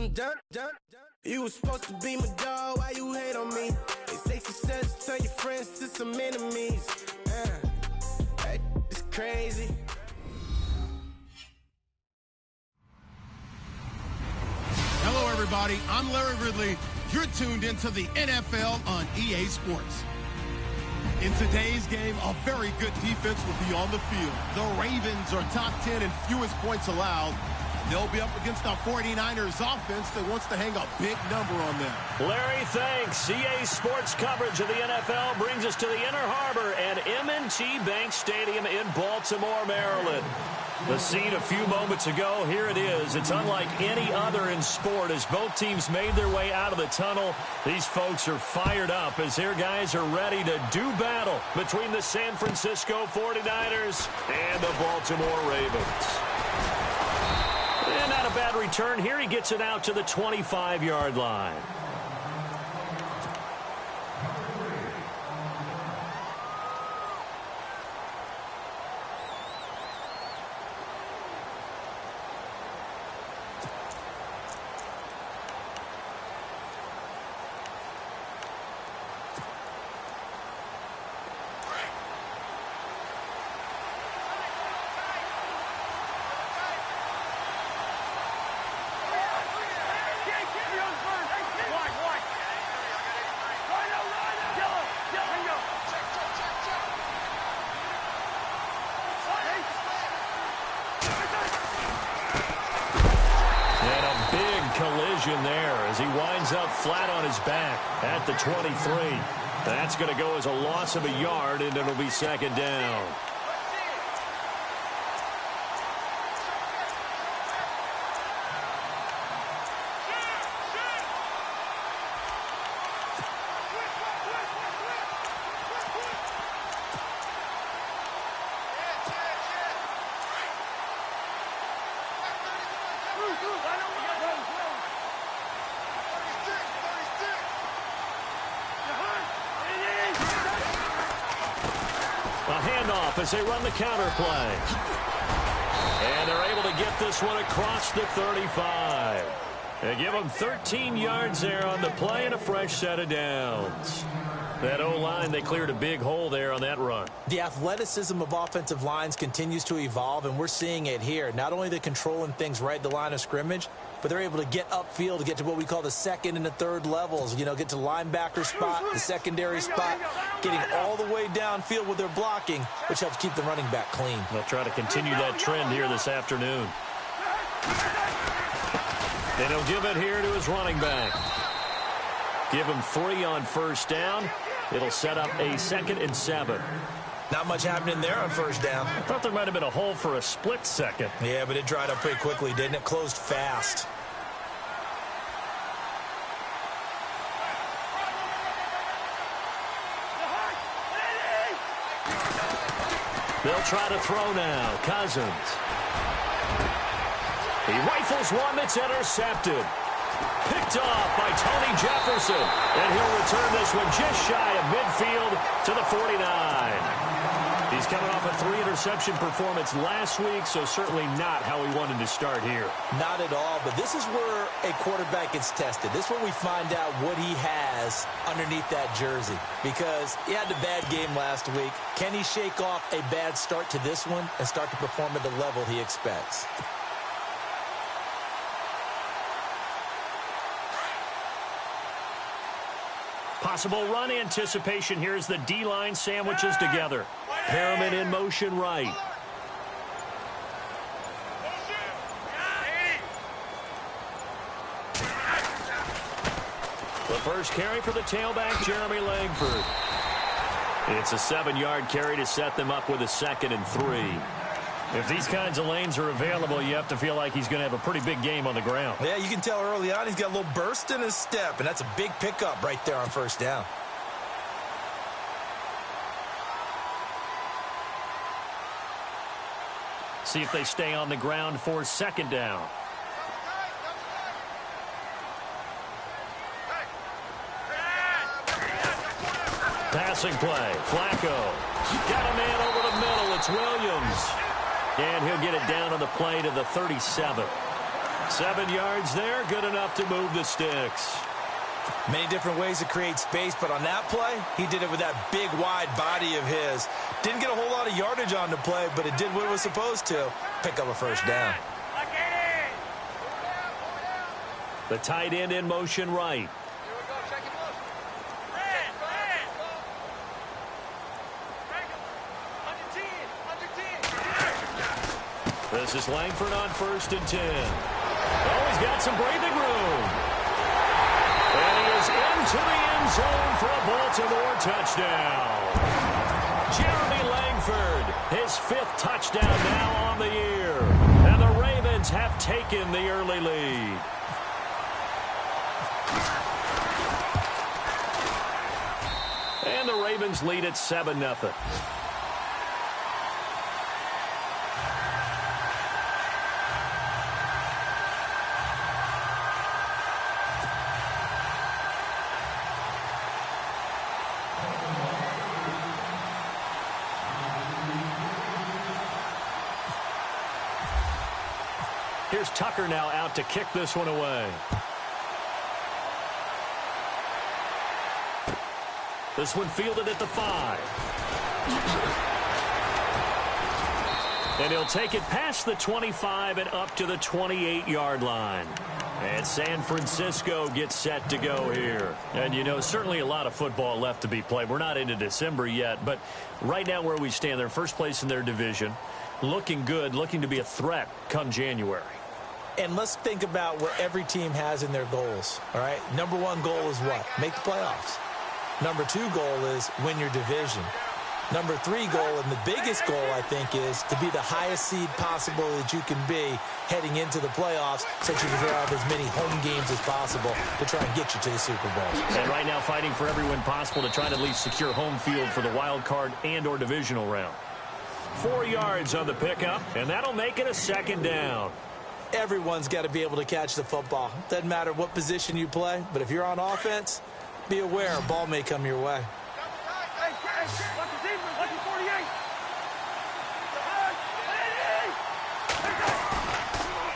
some dun. You was supposed to be my dog, why you hate on me? They say success turn your friends to some enemies. It's crazy. Hello, everybody. I'm Larry Ridley. You're tuned into the NFL on EA Sports. In today's game, a very good defense will be on the field. The Ravens are top 10 in fewest points allowed. They'll be up against the 49ers offense that wants to hang a big number on them. Larry, thanks. EA Sports coverage of the NFL brings us to the Inner Harbor and M&T Bank Stadium in Baltimore, Maryland. The scene a few moments ago, here it is. It's unlike any other in sport as both teams made their way out of the tunnel. These folks are fired up as their guys are ready to do battle between the San Francisco 49ers and the Baltimore Ravens. And not a bad return here. He gets it out to the 25-yard line. Collision there as he winds up flat on his back at the 23. That's going to go as a loss of a yard, and it'll be second down. As they run the counter play. And they're able to get this one across the 35. They give them 13 yards there on the play and a fresh set of downs. That O-line, they cleared a big hole there on that run. The athleticism of offensive lines continues to evolve, and we're seeing it here. Not only are they controlling things right at the line of scrimmage, but they're able to get upfield to get to what we call the second and the third levels. You know, get to the linebacker spot, the secondary spot, getting all the way downfield with their blocking, which helps keep the running back clean. They'll try to continue that trend here this afternoon. And he'll give it here to his running back. Give him 3 on first down. It'll set up a 2nd and 7. Not much happening there on first down. I thought there might have been a hole for a split second. Yeah, but it dried up pretty quickly, didn't it? Closed fast. They'll try to throw now. Cousins. He rifles one that's intercepted. Picked off by Tony Jefferson. And he'll return this one just shy of midfield to the 49. He's coming off a 3-interception performance last week, so certainly not how he wanted to start here. Not at all, but this is where a quarterback gets tested. This is where we find out what he has underneath that jersey. Because he had a bad game last week. Can he shake off a bad start to this one and start to perform at the level he expects? Possible run anticipation here as the D-line sandwiches together. Perriman in motion right. The first carry for the tailback, Jeremy Langford. It's a 7-yard carry to set them up with a 2nd and 3. If these kinds of lanes are available, you have to feel like he's going to have a pretty big game on the ground. Yeah, you can tell early on he's got a little burst in his step, and that's a big pickup right there on first down. See if they stay on the ground for 2nd down. Passing play. Flacco. Got a man over the middle. It's Williams. And he'll get it down on the play to the 37. 7 yards there, good enough to move the sticks. Many different ways to create space, but on that play, he did it with that big, wide body of his. Didn't get a whole lot of yardage on the play, but it did what it was supposed to. Pick up a first down. The tight end in motion right. This is Langford on 1st and 10. Oh, he's got some breathing room. And he is into the end zone for a Baltimore touchdown. Jeremy Langford, his 5th touchdown now on the year. And the Ravens have taken the early lead. And the Ravens lead at 7-0. Here's Tucker now out to kick this one away. This one fielded at the 5. And he'll take it past the 25 and up to the 28-yard line. And San Francisco gets set to go here. And, you know, certainly a lot of football left to be played. We're not into December yet, but right now where we stand, they're first place in their division. Looking good, looking to be a threat come January. And let's think about what every team has in their goals, all right? Number 1 goal is what? Make the playoffs. Number 2 goal is win your division. Number 3 goal, and the biggest goal, I think, is to be the highest seed possible that you can be heading into the playoffs so that you can have as many home games as possible to try and get you to the Super Bowl. And right now fighting for every win possible to try to at least secure home field for the wild card and or divisional round. 4 yards on the pickup, and that'll make it a 2nd down. Everyone's got to be able to catch the football. Doesn't matter what position you play, but if you're on offense, be aware a ball may come your way.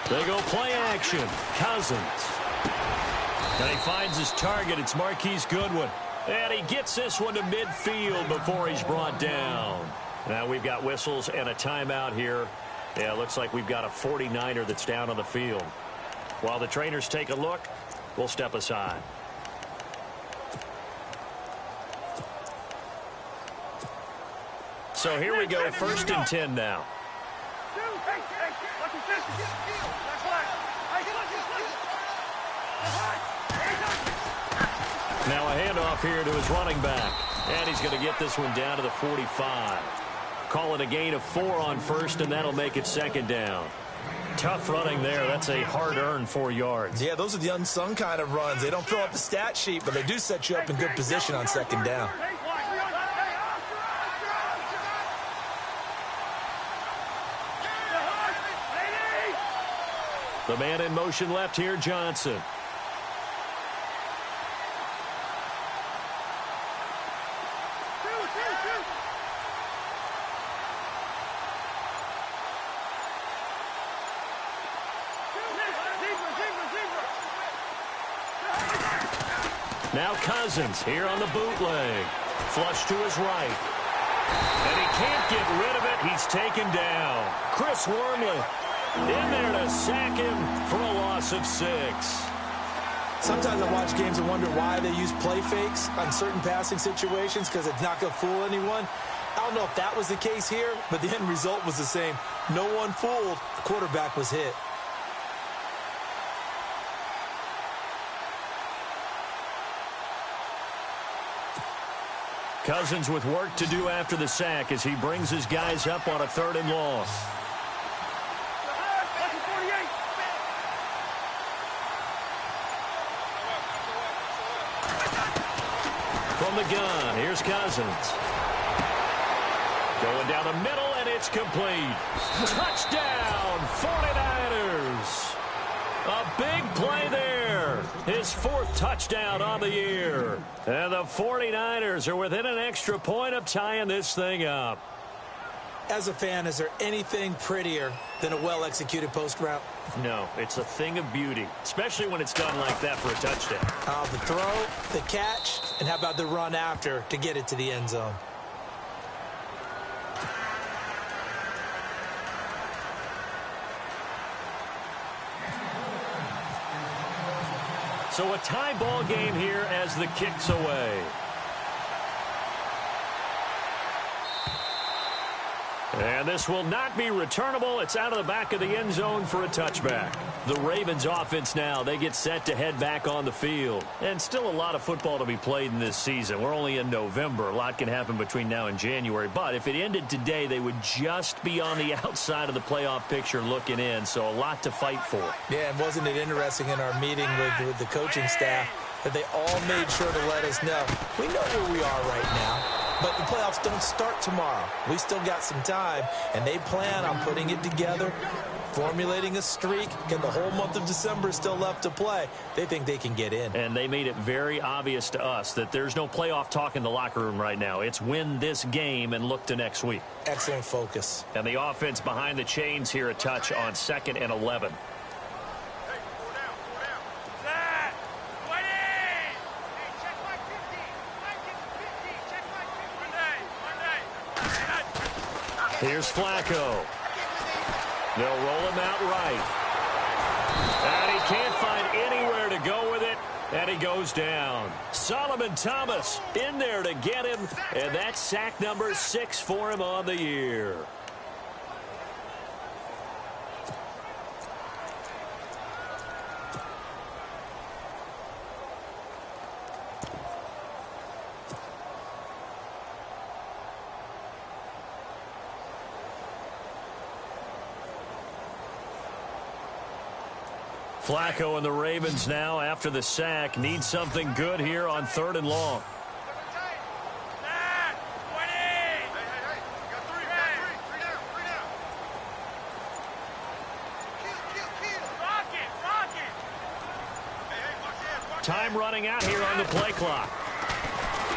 They go play action. Cousins. And he finds his target. It's Marquise Goodwin. And he gets this one to midfield before he's brought down. Now we've got whistles and a timeout here. Yeah, it looks like we've got a 49er that's down on the field. While the trainers take a look, we'll step aside. So here we go, 1st and 10 now. Now a handoff here to his running back. And he's going to get this one down to the 45. Call it a gain of 4 on 1st, and that'll make it 2nd down. Tough running there. That's a hard-earned 4 yards. Yeah, those are the unsung kind of runs. They don't fill up the stat sheet, but they do set you up in good position on 2nd down. The man in motion left here, Johnson. Now Cousins here on the bootleg. Flush to his right. And he can't get rid of it. He's taken down. Chris Wormley in there to sack him for a loss of 6. Sometimes I watch games and wonder why they use play fakes on certain passing situations because it's not going to fool anyone. I don't know if that was the case here, but the end result was the same. No one fooled. The quarterback was hit. Cousins with work to do after the sack as he brings his guys up on a 3rd and long. From the gun, here's Cousins. Going down the middle, and it's complete. Touchdown, 49ers. A big play there. His 4th touchdown on the year. And the 49ers are within an extra point of tying this thing up. As a fan, is there anything prettier than a well-executed post route? No, it's a thing of beauty, especially when it's done like that for a touchdown. The throw, the catch, and how about the run after to get it to the end zone? So a tie ball game here as the kick's away. And this will not be returnable. It's out of the back of the end zone for a touchback. The Ravens offense now, they get set to head back on the field. And still a lot of football to be played in this season. We're only in November. A lot can happen between now and January. But if it ended today, they would just be on the outside of the playoff picture looking in. So a lot to fight for. Yeah, and wasn't it interesting in our meeting with the coaching staff that they all made sure to let us know, we know where we are right now. But the playoffs don't start tomorrow. We still got some time, and they plan on putting it together, formulating a streak. Get the whole month of December still left to play. They think they can get in. And they made it very obvious to us that there's no playoff talk in the locker room right now. It's win this game and look to next week. Excellent focus. And the offense behind the chains here, a touch on 2nd and 11. Here's Flacco. They'll roll him out right. And he can't find anywhere to go with it. And he goes down. Solomon Thomas in there to get him. And that's sack number 6 for him on the year. Flacco and the Ravens now, after the sack, need something good here on 3rd and long. Time running out here on the play clock.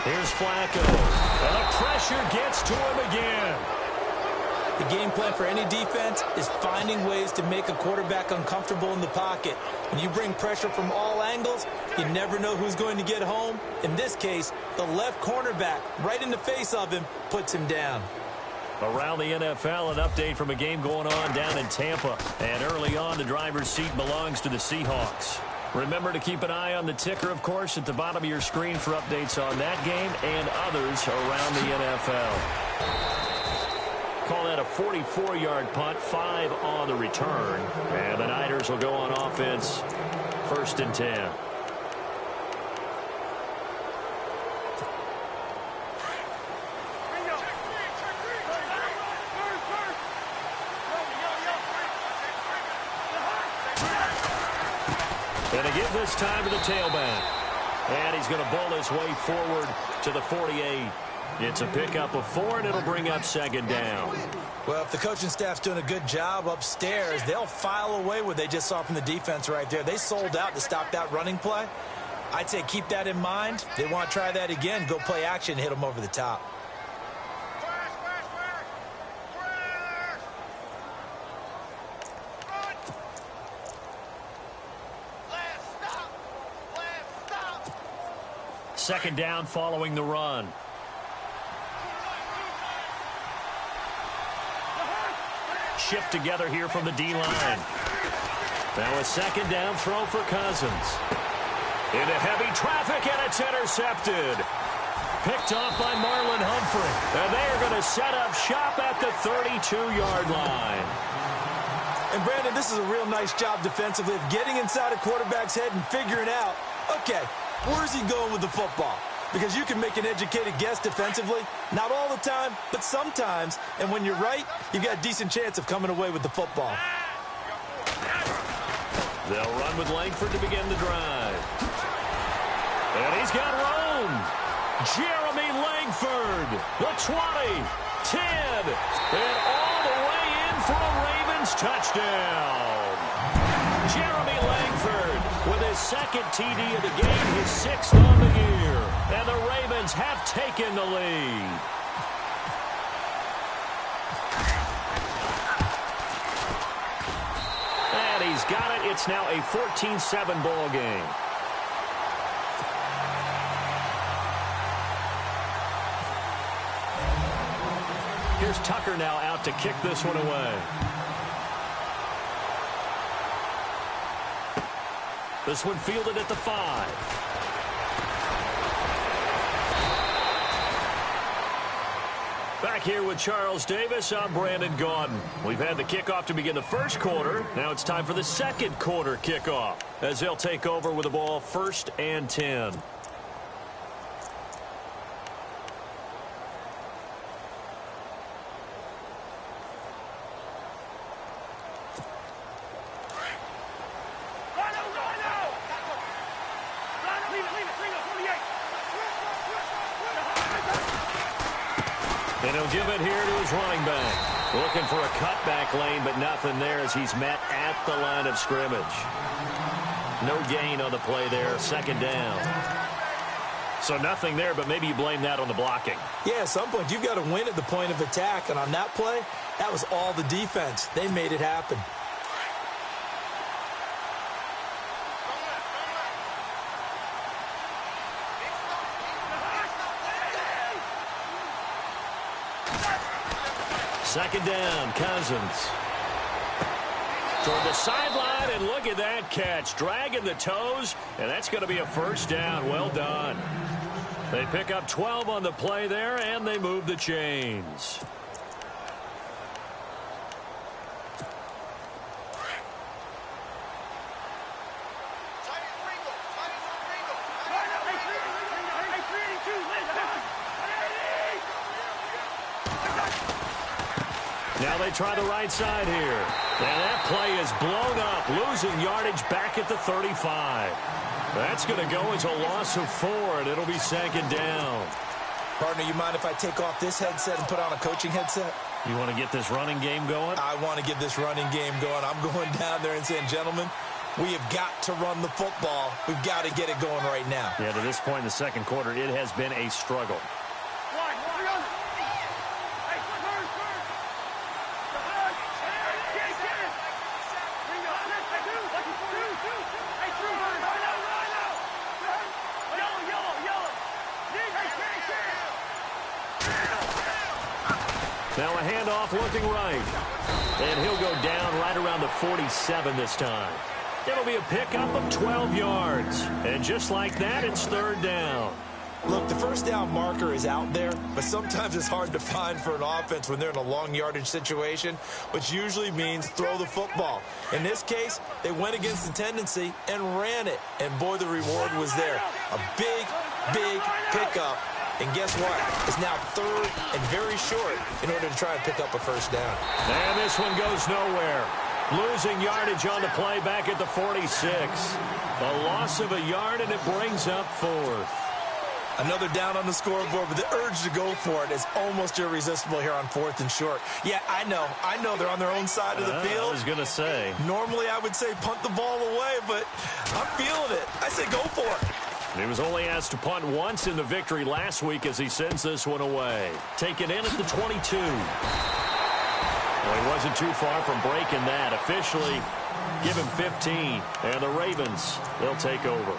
Here's Flacco. And the pressure gets to him again. The game plan for any defense is finding ways to make a quarterback uncomfortable in the pocket. When you bring pressure from all angles, you never know who's going to get home. In this case, the left cornerback, right in the face of him, puts him down. Around the NFL, an update from a game going on down in Tampa. And early on, the driver's seat belongs to the Seahawks. Remember to keep an eye on the ticker, of course, at the bottom of your screen for updates on that game and others around the NFL. Call that a 44-yard punt, 5 on the return. And the Niners will go on offense, 1st and 10. And to give this time to the tailback. And he's going to bowl his way forward to the 48. It's a pickup of 4, and it'll bring up 2nd down. Well, if the coaching staff's doing a good job upstairs, they'll file away what they just saw from the defense right there. They sold out to stop that running play. I'd say keep that in mind. They want to try that again, go play action, hit them over the top. Second down following the run. Shift together here from the D-line. Now a 2nd down throw for Cousins. Into heavy traffic, and it's intercepted. Picked off by Marlon Humphrey. And they are going to set up shop at the 32-yard line. And, Brandon, this is a real nice job defensively of getting inside a quarterback's head and figuring out, okay, where's he going with the football? Because you can make an educated guess defensively. Not all the time, but sometimes. And when you're right, you've got a decent chance of coming away with the football. They'll run with Langford to begin the drive. And he's got room. Jeremy Langford, the 20, 10, and all the way in for a Ravens touchdown. Jeremy Langford with his 2nd TD of the game, his 6th on the year. And the Ravens have taken the lead. got it. It's now a 14-7 ball game. Here's Tucker now out to kick this one away. This one fielded at the 5. Back here with Charles Davis, I'm Brandon Gaudin. We've had the kickoff to begin the first quarter. Now it's time for the second quarter kickoff as they'll take over with the ball 1st and 10. And he'll give it here to his running back. Looking for a cutback lane, but nothing there as he's met at the line of scrimmage. No gain on the play there, 2nd down. So nothing there, but maybe you blame that on the blocking. Yeah, at some point you've got to win at the point of attack, and on that play, that was all the defense. They made it happen. Second down, Cousins. Toward the sideline, and look at that catch. Dragging the toes, and that's going to be a 1st down. Well done. They pick up 12 on the play there, and they move the chains. Now they try the right side here. And that play is blown up, losing yardage back at the 35. That's going to go as a loss of 4, and it'll be 2nd down. Partner, you mind if I take off this headset and put on a coaching headset? You want to get this running game going? I want to get this running game going. I'm going down there and saying, gentlemen, we have got to run the football. We've got to get it going right now. Yeah, to this point in the second quarter, it has been a struggle. Now a handoff looking right. And he'll go down right around the 47 this time. It'll be a pickup of 12 yards. And just like that, it's 3rd down. Look, the 1st down marker is out there, but sometimes it's hard to find for an offense when they're in a long yardage situation, which usually means throw the football. In this case, they went against the tendency and ran it. And boy, the reward was there. A big, big pickup. And guess what? It's now 3rd and very short in order to try and pick up a 1st down. And this one goes nowhere. Losing yardage on the play back at the 46. A loss of a yard, and it brings up 4th. Another down on the scoreboard, but the urge to go for it is almost irresistible here on 4th and short. Yeah, I know they're on their own side of the field. I was going to say. Normally I would say punt the ball away, but I'm feeling it. I say go for it. He was only asked to punt once in the victory last week as he sends this one away. Taken in at the 22. Well, he wasn't too far from breaking that. Officially, give him 15. And the Ravens, they'll take over.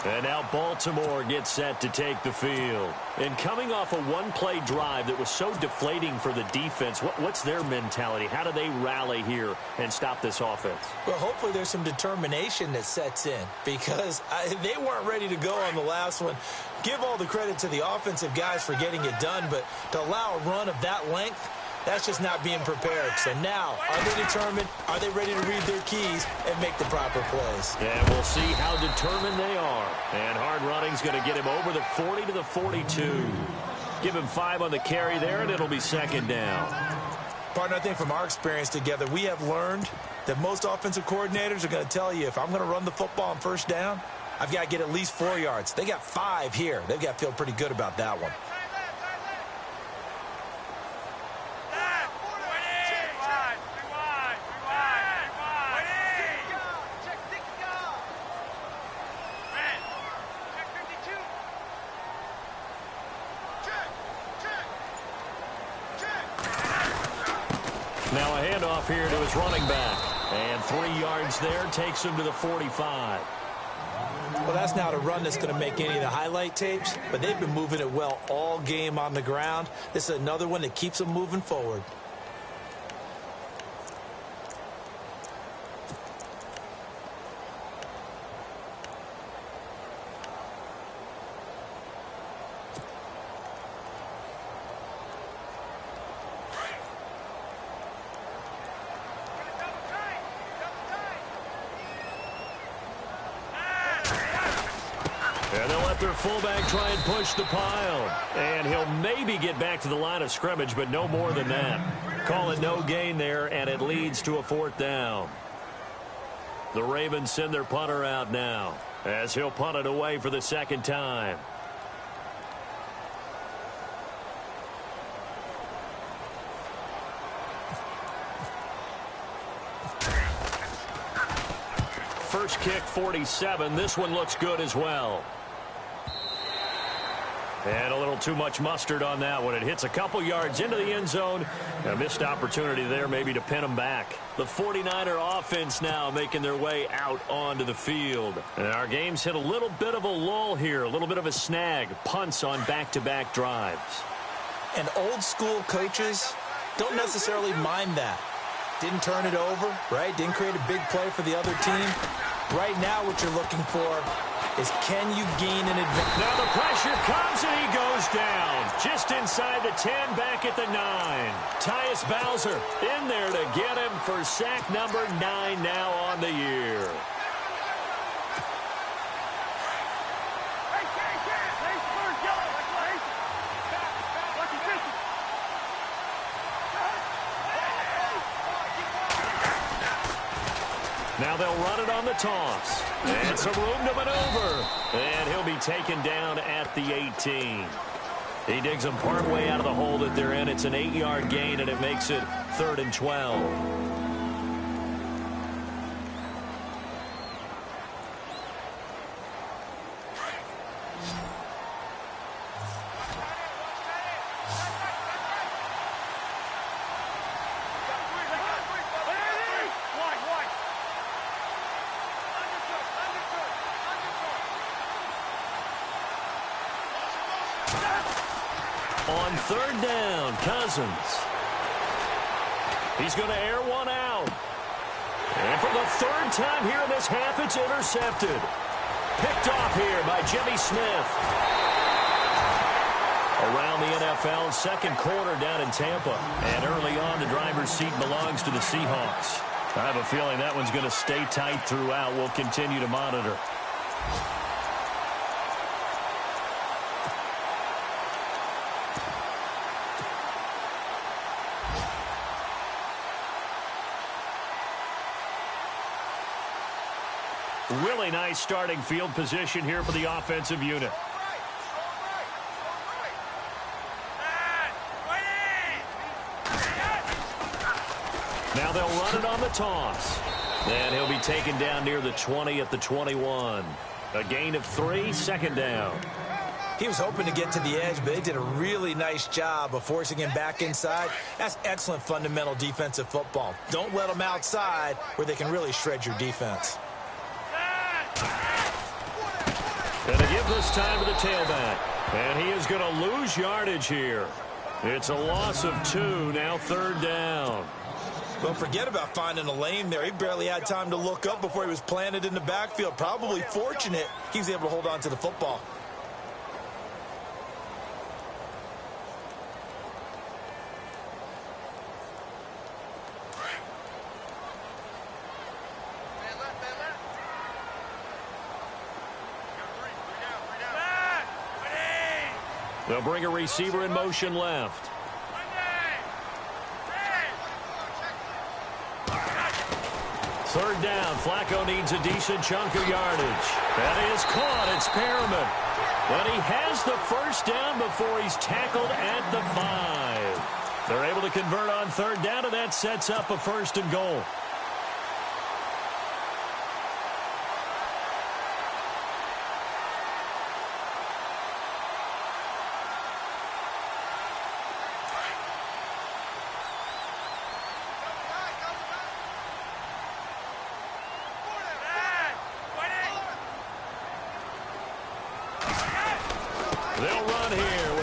And now Baltimore gets set to take the field. And coming off a one-play drive that was so deflating for the defense, what's their mentality? How do they rally here and stop this offense? Well, hopefully there's some determination that sets in because they weren't ready to go on the last one. Give all the credit to the offensive guys for getting it done, but to allow a run of that length, that's just not being prepared. So now, are they determined? Are they ready to read their keys and make the proper plays? And we'll see how determined they are. And hard running's going to get him over the 40 to the 42. Give him 5 on the carry there, and it'll be 2nd down. Partner, I think from our experience together, we have learned that most offensive coordinators are going to tell you, if I'm going to run the football on 1st down, I've got to get at least 4 yards. They got 5 here. They've got to feel pretty good about that one. Now a handoff here to his running back. And 3 yards there takes him to the 45. Well, that's not a run that's going to make any of the highlight tapes, but they've been moving it well all game on the ground. This is another one that keeps them moving forward. And they'll let their fullback try and push the pile. And he'll maybe get back to the line of scrimmage, but no more than that. Call it no gain there, and it leads to a 4th down. The Ravens send their punter out now, as he'll punt it away for the 2nd time. First kick, 47. This one looks good as well. And a little too much mustard on that one. It hits a couple yards into the end zone. A missed opportunity there maybe to pin them back. The 49er offense now making their way out onto the field. And our game's hit a little bit of a lull here, a little bit of a snag. Punts on back-to-back drives. And old school coaches don't necessarily mind that. Didn't turn it over, right? Didn't create a big play for the other team. Right now what you're looking for is, can you gain an advantage? Now the pressure comes and he goes down. Just inside the 10, back at the 9. Tyus Bowser in there to get him for sack number 9 now on the year. Now they'll run it on the toss. And some room to maneuver. And he'll be taken down at the 18. He digs them partway out of the hole that they're in. It's an 8-yard gain, and it makes it 3rd and 12. On 3rd down, Cousins. He's going to air one out. And for the 3rd time here in this half, it's intercepted. Picked off here by Jimmy Smith. Around the NFL, 2nd quarter down in Tampa. And early on, the driver's seat belongs to the Seahawks. I have a feeling that one's going to stay tight throughout. We'll continue to monitor. Really nice starting field position here for the offensive unit. Now they'll run it on the toss. And he'll be taken down near the 20 at the 21. A gain of 3, 2nd down. He was hoping to get to the edge, but they did a really nice job of forcing him back inside. That's excellent fundamental defensive football. Don't let them outside where they can really shred your defense. And to give this time to the tailback. And he is going to lose yardage here. It's a loss of 2, now 3rd down. Well, forget about finding a lane there. He barely had time to look up before he was planted in the backfield. Probably fortunate he was able to hold on to the football. They'll bring a receiver in motion left. Third down. Flacco needs a decent chunk of yardage. That is caught. It's Perriman. But he has the first down before he's tackled at the 5. They're able to convert on 3rd down, and that sets up a 1st and goal.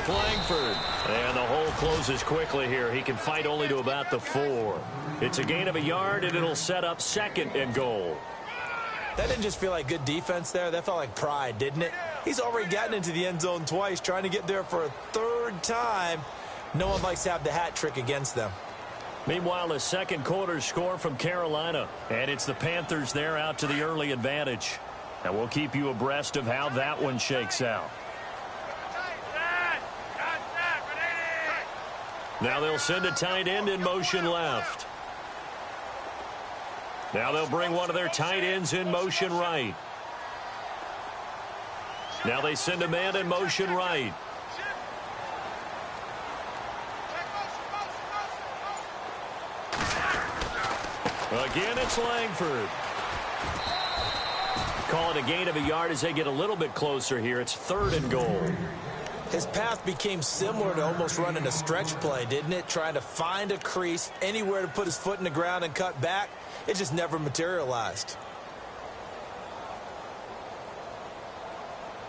with Langford. And the hole closes quickly here. He can fight only to about the 4. It's a gain of a yard, and it'll set up 2nd and goal. That didn't just feel like good defense there. That felt like pride, didn't it? He's already gotten into the end zone twice, trying to get there for a 3rd time. No one likes to have the hat trick against them. Meanwhile, the second quarter score from Carolina. And it's the Panthers there out to the early advantage. And we'll keep you abreast of how that one shakes out. Now they'll send a tight end in motion left. Now they'll bring one of their tight ends in motion right. Now they send a man in motion right. Again, it's Langford. Call it a gain of a yard as they get a little bit closer here. It's 3rd and goal. His path became similar to almost running a stretch play, didn't it? Trying to find a crease, anywhere to put his foot in the ground and cut back. It just never materialized.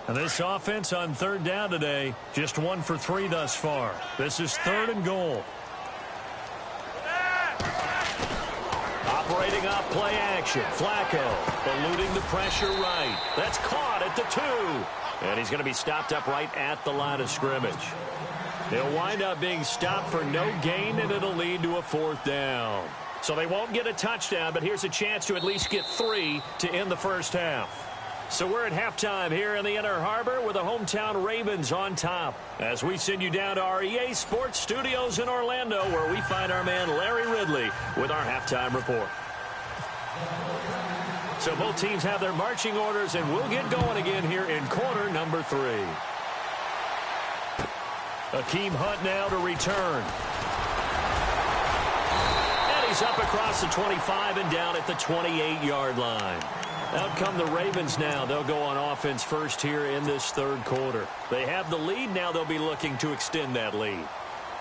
And this offense on 3rd down today, just 1 for 3 thus far. This is 3rd and goal. Operating off play action. Flacco eluding the pressure right. That's caught at the 2. And he's going to be stopped up right at the line of scrimmage. He'll wind up being stopped for no gain, and it'll lead to a 4th down. So they won't get a touchdown, but here's a chance to at least get 3 to end the first half. So we're at halftime here in the Inner Harbor with the hometown Ravens on top, as we send you down to our EA Sports Studios in Orlando, where we find our man Larry Ridley with our halftime report. So both teams have their marching orders, and we'll get going again here in quarter number 3. Akeem Hunt now to return. And he's up across the 25 and down at the 28-yard line. Out come the Ravens now. They'll go on offense first here in this 3rd quarter. They have the lead. Now they'll be looking to extend that lead.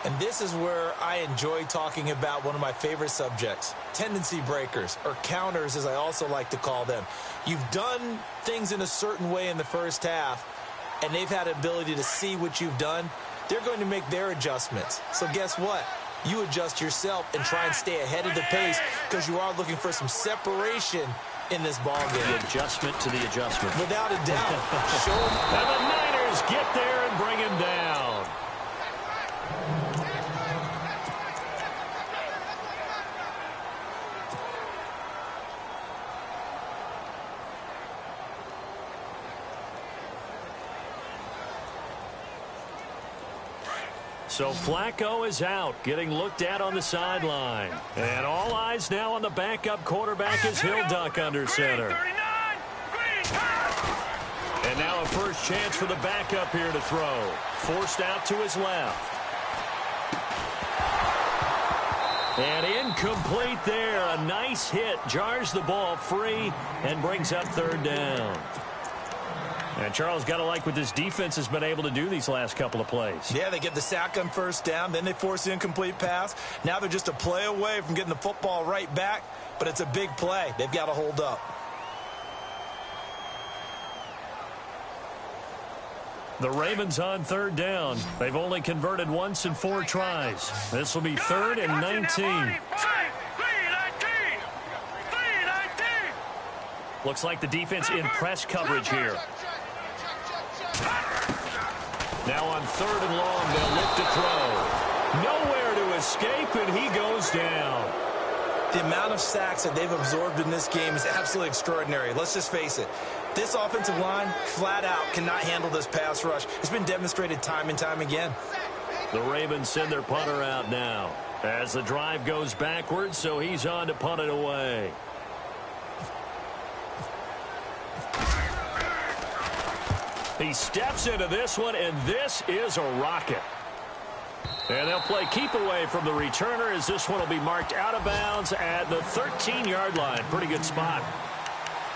And this is where I enjoy talking about one of my favorite subjects, tendency breakers, or counters as I also like to call them. You've done things in a certain way in the first half, and they've had an ability to see what you've done. They're going to make their adjustments. So guess what? You adjust yourself and try and stay ahead of the pace, because you are looking for some separation in this ball game. The adjustment to the adjustment. Without a doubt. Show them. And the Niners get there and bring him down. So Flacco is out, getting looked at on the sideline. And all eyes now on the backup quarterback as he'll duck under center. And now a first chance for the backup here to throw. Forced out to his left. And incomplete there. A nice hit. Jars the ball free and brings up 3rd down. And Charles, got to like what this defense has been able to do these last couple of plays. Yeah, they get the sack on 1st down, then they force the incomplete pass. Now they're just a play away from getting the football right back, but it's a big play. They've got to hold up. The Ravens on 3rd down. They've only converted once in 4 tries. This will be 3rd and 19. Looks like the defense in press coverage here. Now on 3rd and long, they'll look to throw. Nowhere to escape, and he goes down. The amount of sacks that they've absorbed in this game is absolutely extraordinary. Let's just face it. This offensive line, flat out, cannot handle this pass rush. It's been demonstrated time and time again. The Ravens send their punter out now as the drive goes backwards, so he's on to punt it away. He steps into this one, and this is a rocket. And they'll play keep away from the returner as this one will be marked out of bounds at the 13-yard line. Pretty good spot.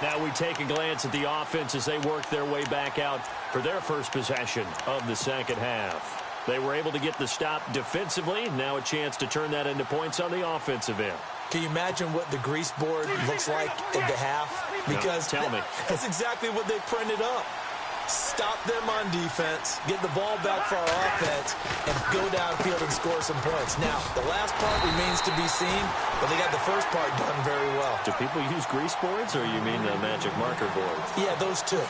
Now we take a glance at the offense as they work their way back out for their first possession of the second half. They were able to get the stop defensively. Now a chance to turn that into points on the offensive end. Can you imagine what the grease board looks like at the half? Because no, tell me. That's exactly what they printed up. Stop them on defense, get the ball back for our offense, and go downfield and score some points. Now, the last part remains to be seen, but they got the first part done very well. Do people use grease boards, or you mean the magic marker boards? Yeah, those two.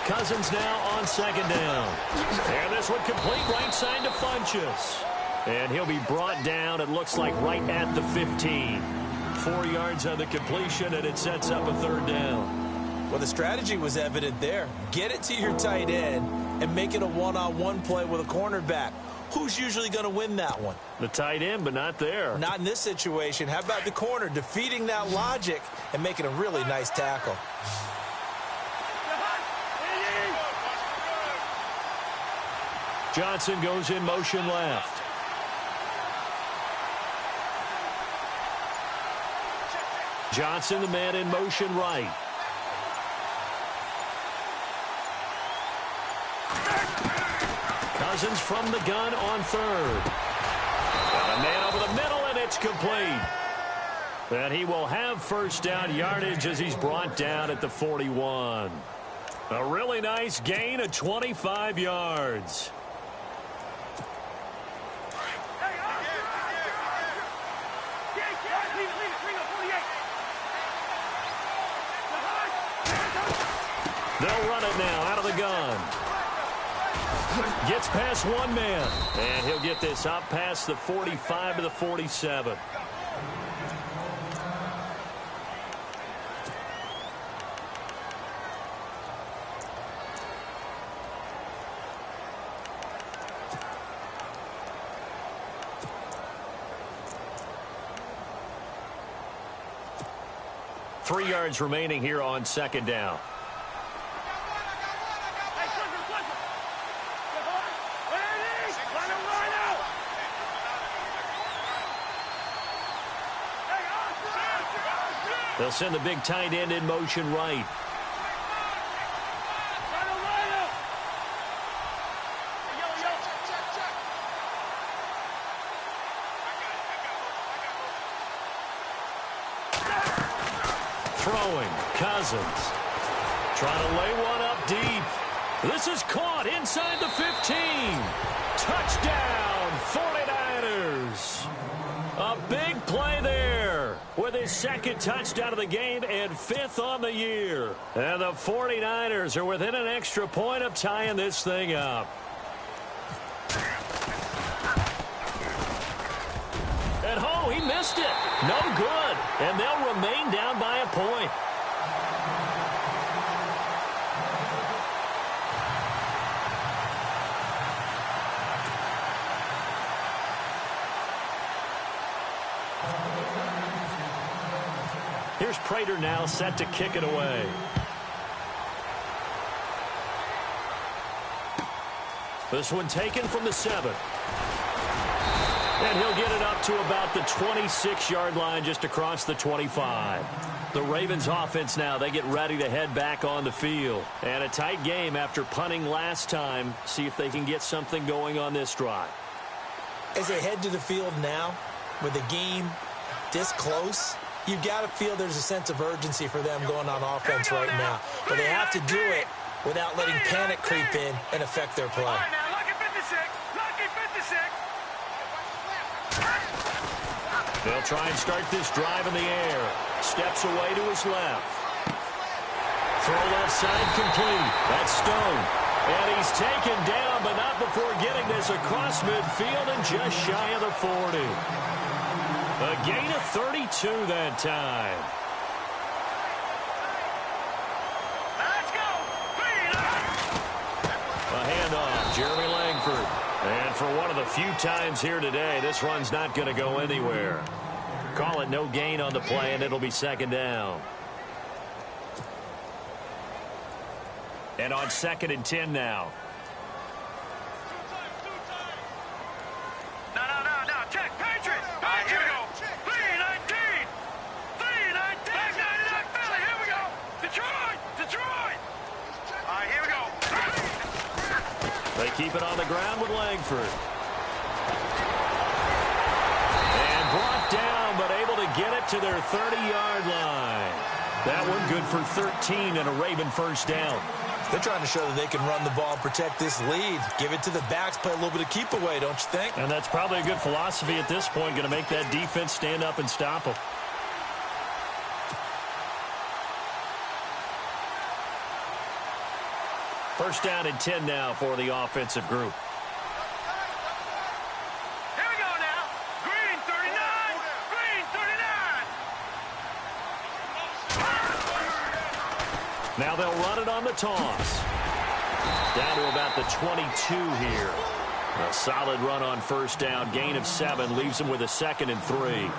Cousins now on second down. And this one complete right side to Funchess. And he'll be brought down, it looks like, right at the 15. 4 yards on the completion, and it sets up a third down. Well, the strategy was evident there. Get it to your tight end and make it a one-on-one play with a cornerback. Who's usually going to win that one? The tight end, but not there. Not in this situation. How about the corner defeating that logic and making a really nice tackle? Johnson goes in motion left. Johnson, the man in motion right. Cousins from the gun on third. Got a man over the middle, and it's complete. And he will have first down yardage as he's brought down at the 41. A really nice gain of 25 yards. They'll run it now out of the gun. Gets past one man. And he'll get this up past the 45 to the 47. Three yards remaining here on second down. They'll send the big tight end in motion right. Throwing, Cousins. Trying to lay one up deep. This is caught inside the 15. Touchdown, 49ers. A big play there with his second touchdown of the game and fifth on the year. And the 49ers are within an extra point of tying this thing up. And oh, he missed it. No good. And they'll remain down by a point. Here's Prater now set to kick it away. This one taken from the 7. And he'll get it up to about the 26-yard line just across the 25. The Ravens offense now, they get ready to head back on the field. And a tight game after punting last time. See if they can get something going on this drive. As they head to the field now, with the game this close, you've got to feel there's a sense of urgency for them going on offense right now. But they have to do it without letting panic creep in and affect their play. They'll try and start this drive in the air. Steps away to his left. Throw left side complete. That's Stone. And he's taken down, but not before getting this across midfield and just shy of the 40. A gain of 32 that time. Let's go. A handoff, Jeremy Langford. And for one of the few times here today, this run's not going to go anywhere. Call it no gain on the play, and it'll be second down. And on 2nd and 10 now. No. Check. Patriots. All right, here we go. 3-19. 3-19. Back 99 Philly. Here we go. Detroit. All right, here we go. They keep it on the ground with Langford. And brought down, but able to get it to their 30-yard line. That one good for 13 and a Raven first down. They're trying to show that they can run the ball and protect this lead. Give it to the backs, play a little bit of keep away, don't you think? And that's probably a good philosophy at this point, going to make that defense stand up and stop them. First down and 10 now for the offensive group. Here we go now. Green 39. Green 39. Now they'll run it on the toss. Down to about the 22 here. A solid run on first down. Gain of 7 leaves them with a 2nd and 3.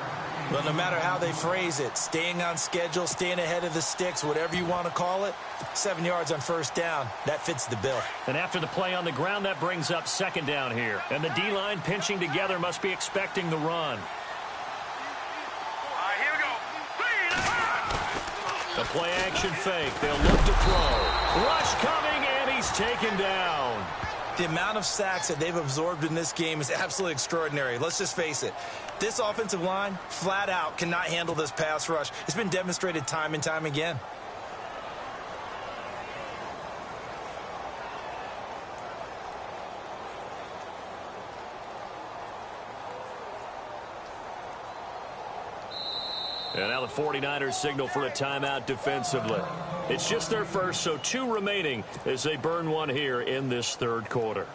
But no matter how they phrase it, staying on schedule, staying ahead of the sticks, whatever you want to call it, 7 yards on first down, that fits the bill. And after the play on the ground, that brings up 2nd down here. And the D-line pinching together must be expecting the run. All right, here we go. The play action fake. They'll look to throw. Rush coming, and he's taken down. The amount of sacks that they've absorbed in this game is absolutely extraordinary. Let's just face it. This offensive line, flat out, cannot handle this pass rush. It's been demonstrated time and time again. And now the 49ers signal for a timeout defensively. It's just their first, so 2 remaining as they burn one here in this third quarter.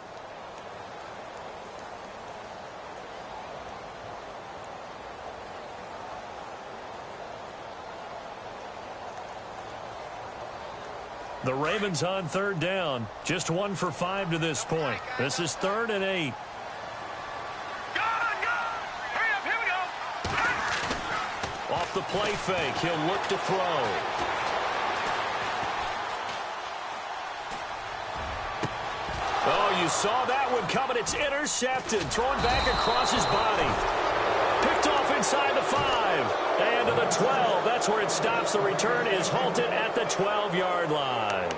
The Ravens on 3rd down. Just 1 for 5 to this point. This is 3rd and 8. Off the play fake, he'll look to throw. Oh, you saw that one coming. It's intercepted. Thrown back across his body. Picked off inside the 5. And to the 12. That's where it stops. The return is halted at the 12-yard line.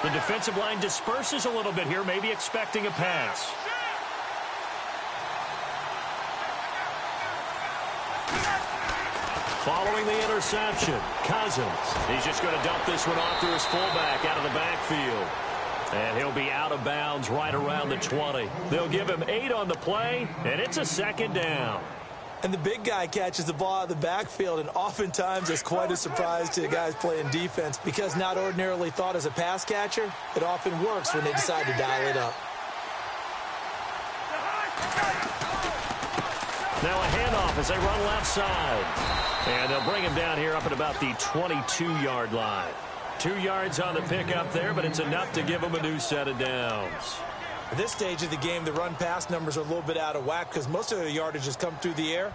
The defensive line disperses a little bit here, maybe expecting a pass. Following the interception, Cousins. He's just going to dump this one off to his fullback out of the backfield. And he'll be out of bounds right around the 20. They'll give him 8 on the play, and it's a 2nd down. And the big guy catches the ball out of the backfield, and oftentimes it's quite a surprise to the guys playing defense because not ordinarily thought as a pass catcher, it often works when they decide to dial it up. Now a handoff as they run left side. And they'll bring him down here up at about the 22-yard line. 2 yards on the pickup there, but it's enough to give him a new set of downs. At this stage of the game, the run-pass numbers are a little bit out of whack because most of the yardage has come through the air.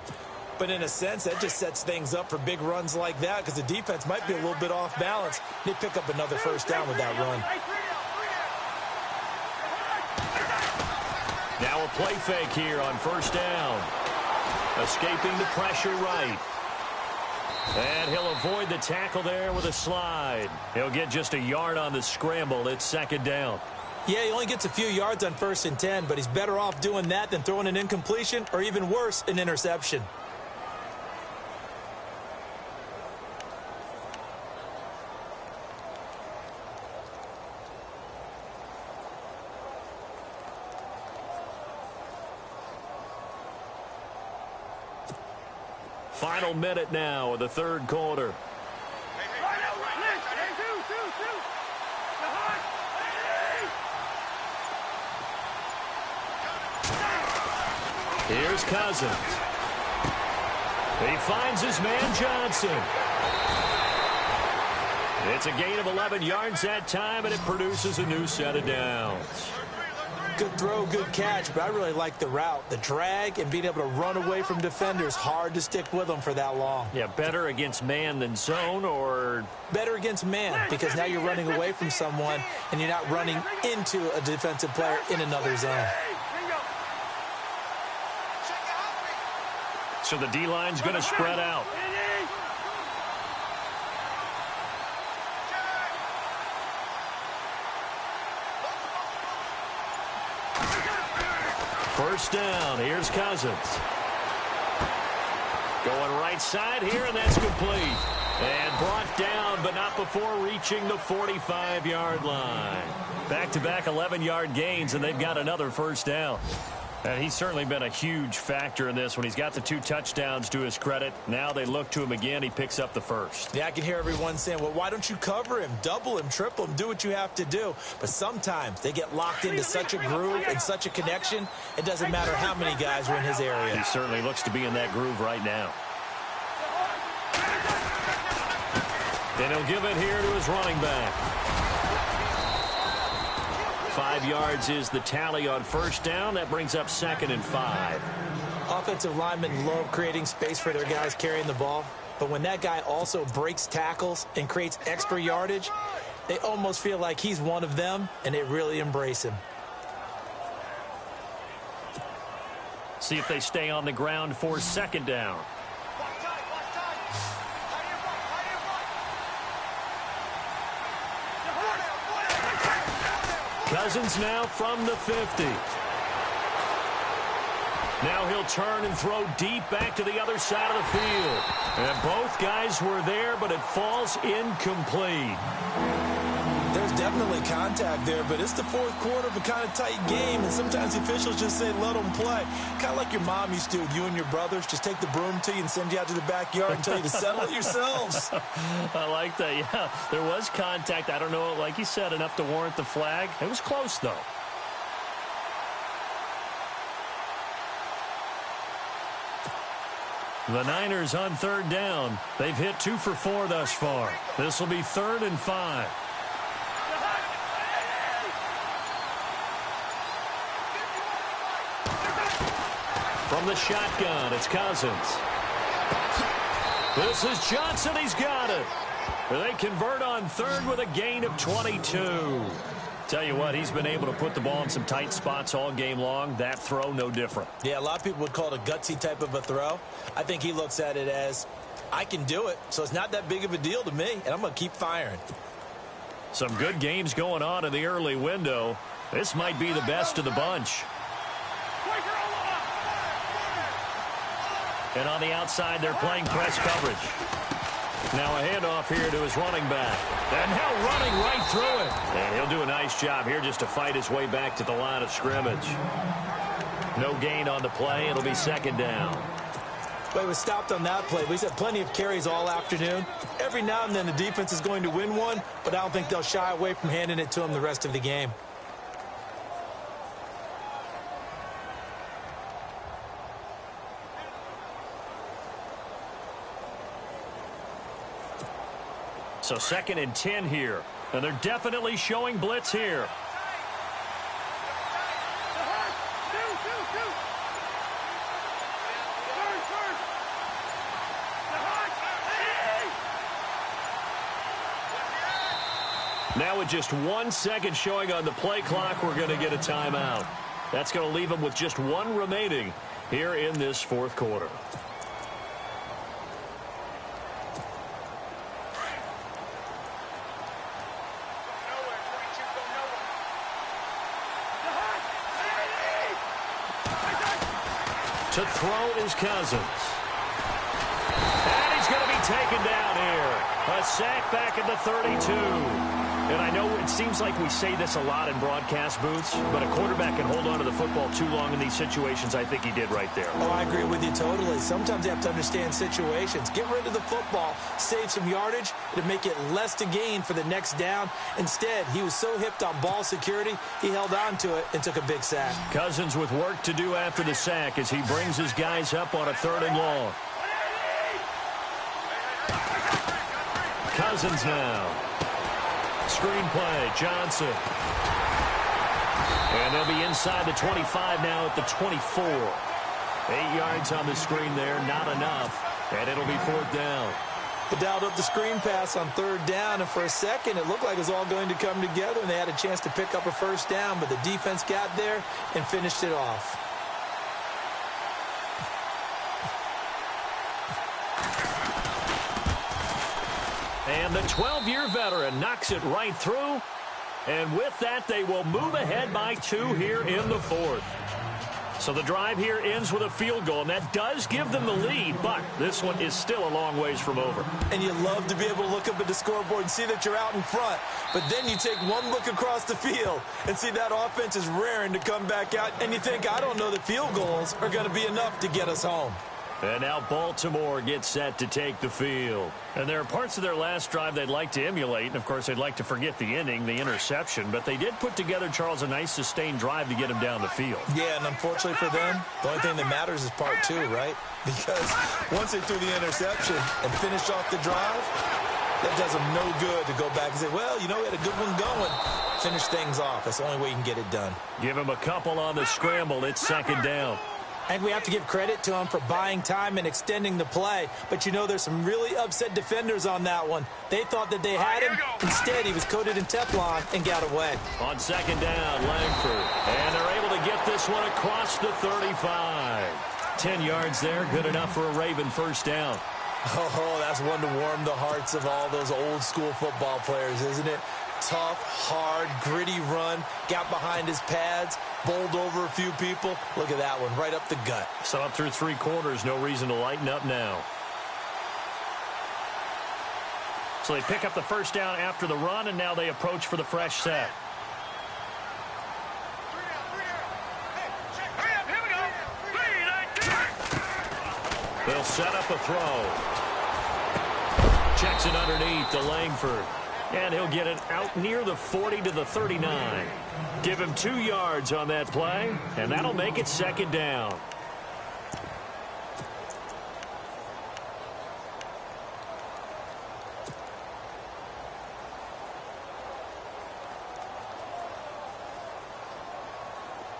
But in a sense, that just sets things up for big runs like that because the defense might be a little bit off balance. They pick up another first down with that run. Now a play fake here on first down. Escaping the pressure right. And he'll avoid the tackle there with a slide. He'll get just a yard on the scramble. It's 2nd down. Yeah, he only gets a few yards on 1st and 10, but he's better off doing that than throwing an incompletion or even worse, an interception. Final minute now of the third quarter. Here's Cousins. He finds his man Johnson. It's a gain of 11 yards that time, and it produces a new set of downs. Good throw, good catch, but I really like the route. The drag and being able to run away from defenders, hard to stick with them for that long. Yeah, better against man than zone, or... Better against man, because now you're running away from someone, and you're not running into a defensive player in another zone. So the D-line's going to spread out. First down. Here's Cousins. Going right side here, and that's complete. And brought down, but not before reaching the 45-yard line. Back-to-back 11-yard gains, and they've got another first down. And he's certainly been a huge factor in this when he's got the 2 touchdowns to his credit. Now they look to him again. He picks up the first. Yeah, I can hear everyone saying, well, why don't you cover him, double him, triple him, do what you have to do. But sometimes they get locked into such a groove and such a connection, it doesn't matter how many guys are in his area. He certainly looks to be in that groove right now. And he'll give it here to his running back. 5 yards is the tally on first down. That brings up 2nd and 5. Offensive linemen love creating space for their guys carrying the ball. But when that guy also breaks tackles and creates extra yardage, they almost feel like he's one of them, and they really embrace him. See if they stay on the ground for 2nd down. Cousins now from the 50. Now he'll turn and throw deep back to the other side of the field. And both guys were there, but it falls incomplete. There's definitely contact there, but it's the 4th quarter of a kind of tight game, and sometimes the officials just say, let them play. Kind of like your mom used to, you and your brothers, just take the broom to you and send you out to the backyard and tell you to settle it yourselves. I like that, yeah. There was contact. I don't know, like you said, enough to warrant the flag. It was close, though. The Niners on 3rd down. They've hit 2 for 4 thus far. This will be 3rd and 5. From the shotgun, it's Cousins. This is Johnson. He's got it. They convert on 3rd with a gain of 22. Tell you what, he's been able to put the ball in some tight spots all game long. That throw, no different. Yeah, a lot of people would call it a gutsy type of a throw. I think he looks at it as, I can do it, so it's not that big of a deal to me, and I'm going to keep firing. Some good games going on in the early window. This might be the best of the bunch. And on the outside, they're playing press coverage. Now a handoff here to his running back. And now running right through it. And he'll do a nice job here just to fight his way back to the line of scrimmage. No gain on the play. It'll be 2nd down. But he was stopped on that play. He's had plenty of carries all afternoon. Every now and then the defense is going to win one, but I don't think they'll shy away from handing it to him the rest of the game. So 2nd and 10 here. And they're definitely showing blitz here. Now with just 1 second showing on the play clock, we're going to get a timeout. That's going to leave them with just 1 remaining here in this 4th quarter. To throw is Cousins. And he's going to be taken down here. A sack back at the 32. And I know it seems like we say this a lot in broadcast booths, but a quarterback can hold on to the football too long in these situations. I think he did right there. Oh, I agree with you totally. Sometimes you have to understand situations. Get rid of the football, save some yardage, to make it less to gain for the next down. Instead, he was so hipped on ball security, he held on to it and took a big sack. Cousins with work to do after the sack as he brings his guys up on a 3rd and long. Cousins now. Screenplay, Johnson. And they'll be inside the 25 now at the 24. 8 yards on the screen there, not enough. And it'll be 4th down. They dialed up the screen pass on 3rd down, and for a second it looked like it was all going to come together, and they had a chance to pick up a 1st down, but the defense got there and finished it off. And the 12-year veteran knocks it right through. And with that, they will move ahead by 2 here in the 4th. So the drive here ends with a field goal, and that does give them the lead, but this one is still a long ways from over. And you love to be able to look up at the scoreboard and see that you're out in front, but then you take one look across the field and see that offense is raring to come back out, and you think, I don't know that field goals are going to be enough to get us home. And now Baltimore gets set to take the field. And there are parts of their last drive they'd like to emulate. And, of course, they'd like to forget the inning, the interception. But they did put together, Charles, a nice sustained drive to get him down the field. Yeah, and unfortunately for them, the only thing that matters is part 2, right? Because once they threw the interception and finished off the drive, that does them no good to go back and say, well, you know, we had a good one going. Finish things off. That's the only way you can get it done. Give him a couple on the scramble. It's 2nd down. I think we have to give credit to him for buying time and extending the play. But, you know, there's some really upset defenders on that one. They thought that they had him. Instead, he was coated in Teflon and got away. On 2nd down, Langford. And they're able to get this one across the 35. 10 yards there, good enough for a Raven 1st down. Oh, that's one to warm the hearts of all those old-school football players, isn't it? Tough, hard, gritty run, got behind his pads, bowled over a few people. Look at that one, right up the gut. So up through 3 quarters, no reason to lighten up now. So they pick up the 1st down after the run, and now they approach for the fresh set. They'll set up a throw. Checks it underneath to Langford. And he'll get it out near the 40 to the 39. Give him 2 yards on that play, and that'll make it 2nd down.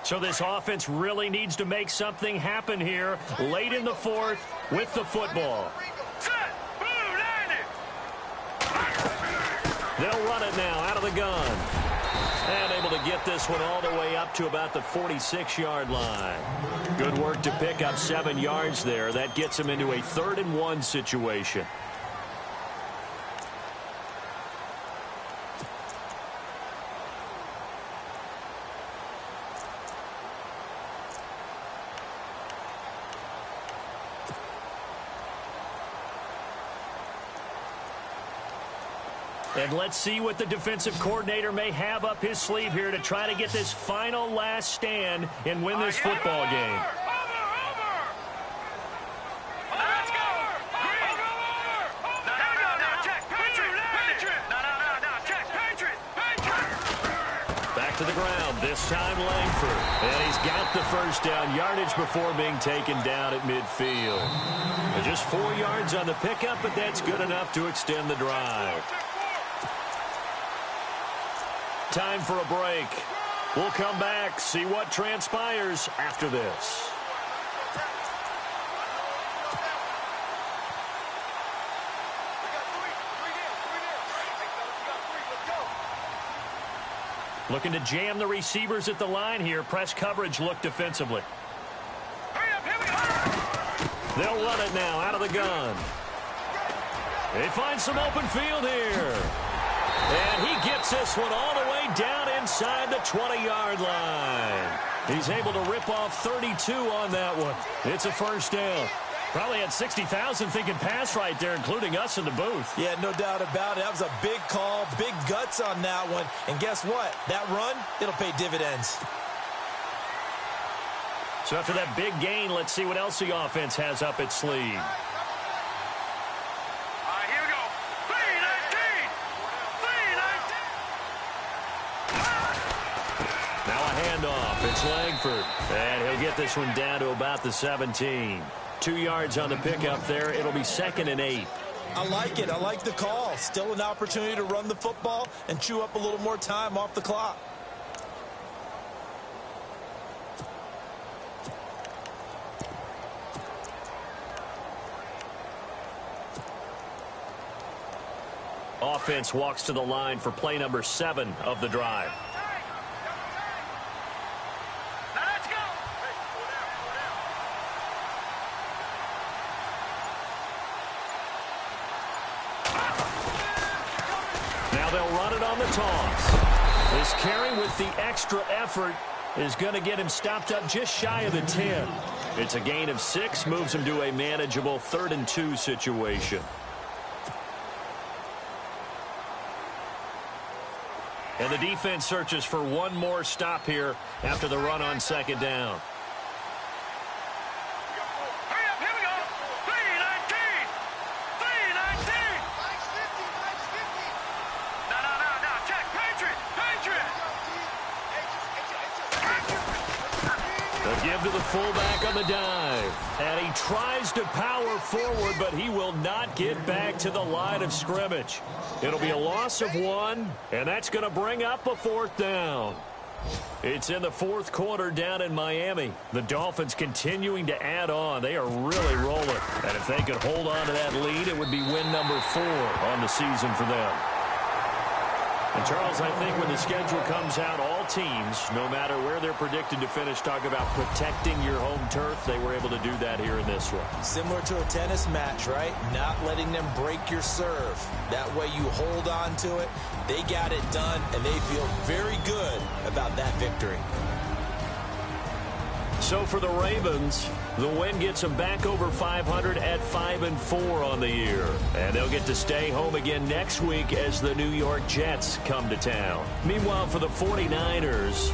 So this offense really needs to make something happen here late in the 4th with the football. They'll run it now out of the gun. And able to get this one all the way up to about the 46-yard line. Good work to pick up 7 yards there. That gets them into a 3rd and 1 situation. And let's see what the defensive coordinator may have up his sleeve here to try to get this final last stand and win this football game. Back to the ground, this time Langford. And he's got the 1st down, yardage before being taken down at midfield. And just 4 yards on the pickup, but that's good enough to extend the drive. Time for a break. We'll come back, see what transpires after this. Looking to jam the receivers at the line here. Press coverage look defensively. They'll run it now out of the gun. They find some open field here. And he gets this one all the way down inside the 20-yard line. He's able to rip off 32 on that one. It's a 1st down. Probably had 60,000 thinking pass right there, including us in the booth. Yeah, no doubt about it. That was a big call, big guts on that one. And guess what? That run, it'll pay dividends. So after that big gain, let's see what else the offense has up its sleeve. It's Langford, and he'll get this one down to about the 17. 2 yards on the pickup there. It'll be 2nd and 8. I like it. I like the call. Still an opportunity to run the football and chew up a little more time off the clock. Offense walks to the line for play number 7 of the drive. Now let's go. Now they'll run it on the toss. This carry with the extra effort is going to get him stopped up just shy of the 10. It's a gain of 6, moves him to a manageable 3rd and 2 situation. And the defense searches for one more stop here after the run on 2nd down. Hurry up, here we go. 319. 319. No. Check. Patriot. The give to the fullback on the dive. And he tries to power forward, but he will not get back to the line of scrimmage. It'll be a loss of 1, and that's going to bring up a 4th down. It's in the 4th quarter down in Miami. The Dolphins continuing to add on. They are really rolling. And if they could hold on to that lead, it would be win number 4 on the season for them. And, Charles, I think when the schedule comes out, all teams, no matter where they're predicted to finish, talk about protecting your home turf. They were able to do that here in this one. Similar to a tennis match, right? Not letting them break your serve. That way you hold on to it. They got it done, and they feel very good about that victory. So for the Ravens, the win gets them back over 500 at 5-4 on the year. And they'll get to stay home again next week as the New York Jets come to town. Meanwhile, for the 49ers...